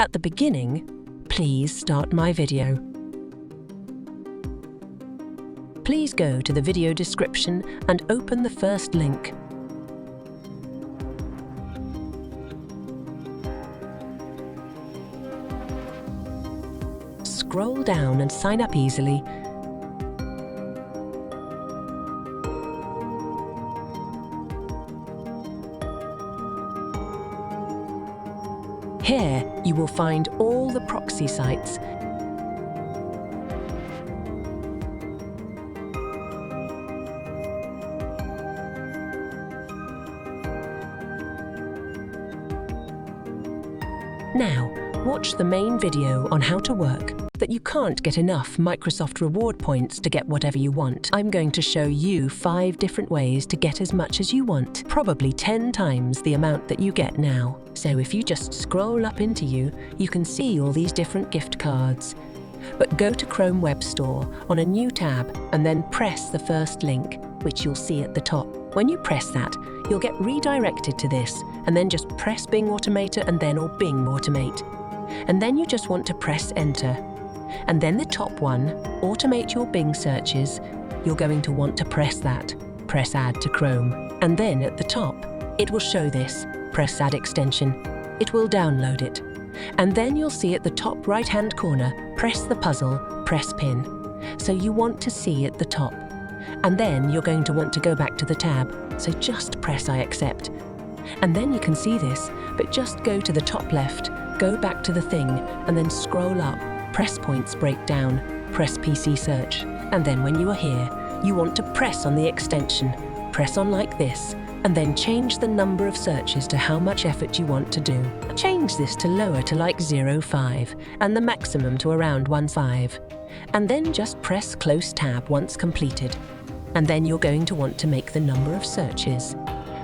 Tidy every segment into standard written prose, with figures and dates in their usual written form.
At the beginning, please start my video. Please go to the video description and open the first link. Scroll down and sign up easily. Here, you will find all the proxy sites. Now, watch the main video on how to work. That you can't get enough Microsoft reward points to get whatever you want. I'm going to show you 5 different ways to get as much as you want, probably 10 times the amount that you get now. So if you just scroll up into you can see all these different gift cards. But go to Chrome Web Store on a new tab and then press the first link, which you'll see at the top. When you press that, you'll get redirected to this, and then just press Bing Automator and then or Bing Automate. And then you just want to press Enter. And then the top one, Automate your Bing searches, you're going to want to press that. Press Add to Chrome. And then at the top, it will show this. Press Add Extension. It will download it. And then you'll see at the top right-hand corner, press the puzzle, press Pin. So you want to see at the top. And then you're going to want to go back to the tab, so just press I accept. And then you can see this, but just go to the top left, go back to the thing, and then scroll up. Press Points Breakdown, press PC Search, and then when you are here, you want to press on the extension. Press on like this, and then change the number of searches to how much effort you want to do. Change this to lower to like 0.5, and the maximum to around 1.5. And then just press Close Tab once completed. And then you're going to want to make the number of searches.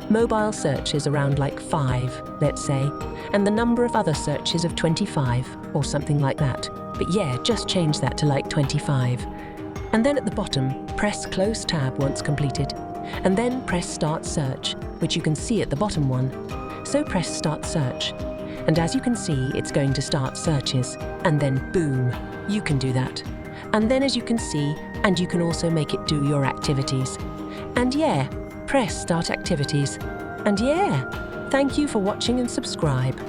Mobile searches around like 5, let's say, and the number of other searches of 25, or something like that. But yeah, just change that to like 25. And then at the bottom, press Close Tab once completed, and then press Start Search, which you can see at the bottom one. So press Start Search, and as you can see, it's going to start searches, and then boom, you can do that. And then as you can see, and you can also make it do your activities. And yeah, press Start Activities. And yeah, thank you for watching and subscribe.